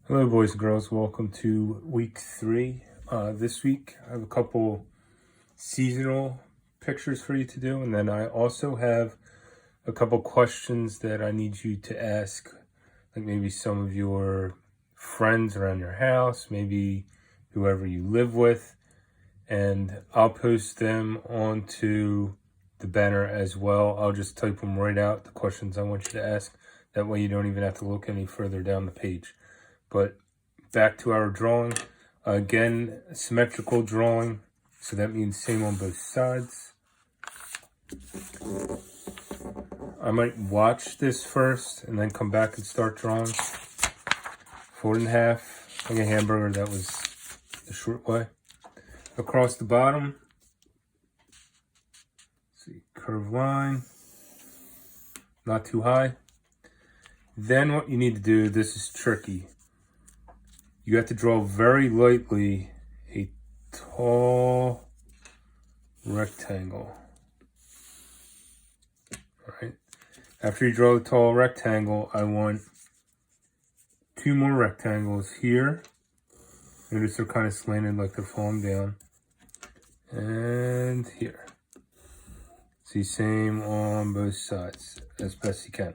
Hello, boys and girls. Welcome to week 3. This week, I have a couple seasonal pictures for you to do, and then I also have a couple questions that I need you to ask, like maybe some of your friends around your house, maybe whoever you live with, and I'll post them onto the banner as well. I'll just type them right out, the questions I want you to ask. That way you don't even have to look any further down the page. But back to our drawing. Again, symmetrical drawing. So that means same on both sides. I might watch this first and then come back and start drawing. Fold in half, like a hamburger. That was the short way. Across the bottom, see, curved line, not too high. Then what you need to do, this is tricky. You have to draw very lightly a tall rectangle. All right. After you draw the tall rectangle, I want 2 more rectangles here. Notice they're kind of slanted like they're falling down. And here. See, same on both sides as best you can.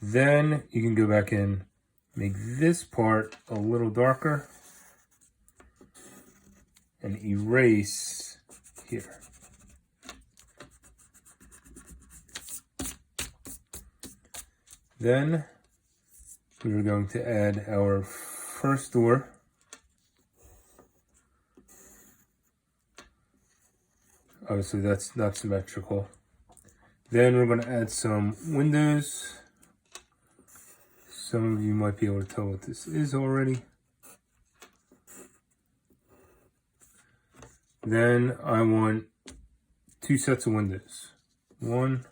Then you can go back in, make this part a little darker, and erase here. Then we're going to add our first door. Obviously that's not symmetrical. Then we're going to add some windows. Some of you might be able to tell what this is already. Then I want 2 sets of windows. 1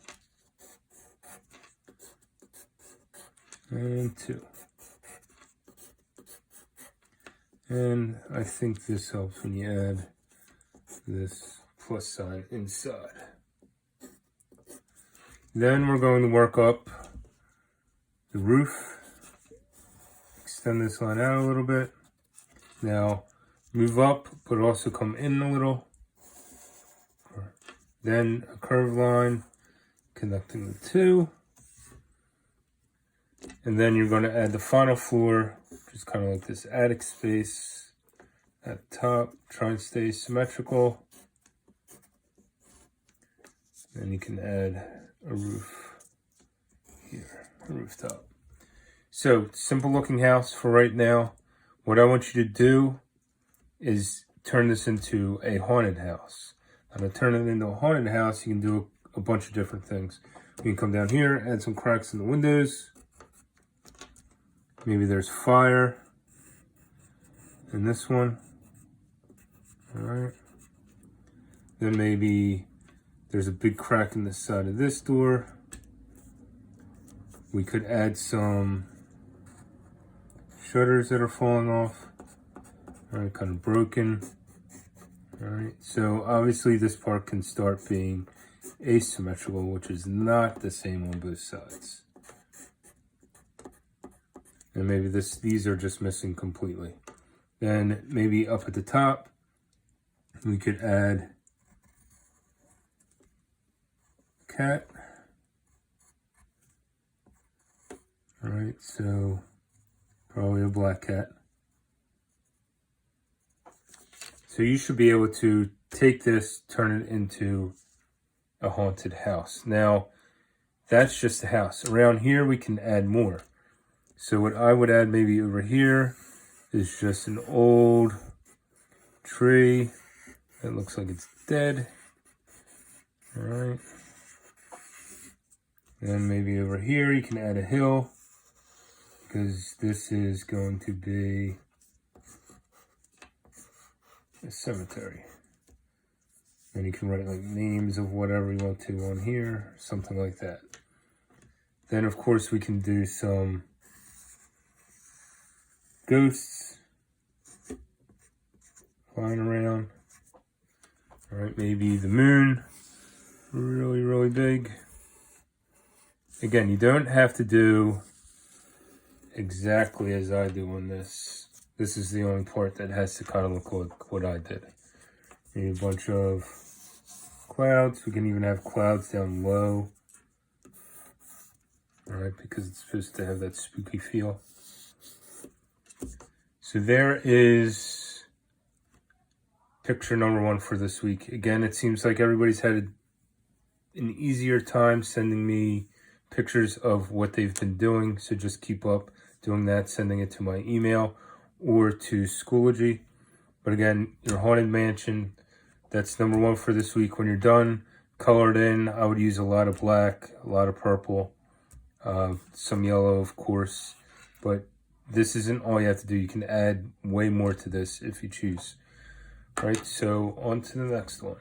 and 2. And I think this helps when you add this plus sign inside. Then we're going to work up the roof. Extend this line out a little bit. Now move up, but also come in a little. Then a curved line connecting the 2. And then you're going to add the final floor, which is kind of like this attic space at the top. Try and stay symmetrical. Then you can add a roof here, a rooftop. So, simple looking house for right now. What I want you to do is turn this into a haunted house. And to turn it into a haunted house, you can do a bunch of different things. You can come down here, add some cracks in the windows. Maybe there's fire in this one. All right. Then maybe there's a big crack in the side of this door. We could add some shutters that are falling off. All right, kind of broken. All right, so obviously this part can start being asymmetrical, which is not the same on both sides. And maybe these are just missing completely. Then maybe up at the top, we could add cat. All right, so probably a black cat. So you should be able to take this, turn it into a haunted house. Now, that's just the house. Around here, we can add more. So what I would add maybe over here is just an old tree that looks like it's dead. All right. And maybe over here you can add a hill, because this is going to be a cemetery. And you can write like names of whatever you want to on here, something like that. Then of course we can do some ghosts flying around. All right, maybe the moon, really, really big. Again, you don't have to do exactly as I do on this. This is the only part that has to kind of look like what I did. Need a bunch of clouds. We can even have clouds down low. Alright, because it's supposed to have that spooky feel. So there is picture number 1 for this week. Again, it seems like everybody's had an easier time sending me pictures of what they've been doing. So just keep up doing that, sending it to my email or to Schoology. But again, your Haunted Mansion, that's number 1 for this week. When you're done, color it in. I would use a lot of black, a lot of purple, some yellow, of course. But this isn't all you have to do. You can add way more to this if you choose. All right, so on to the next one.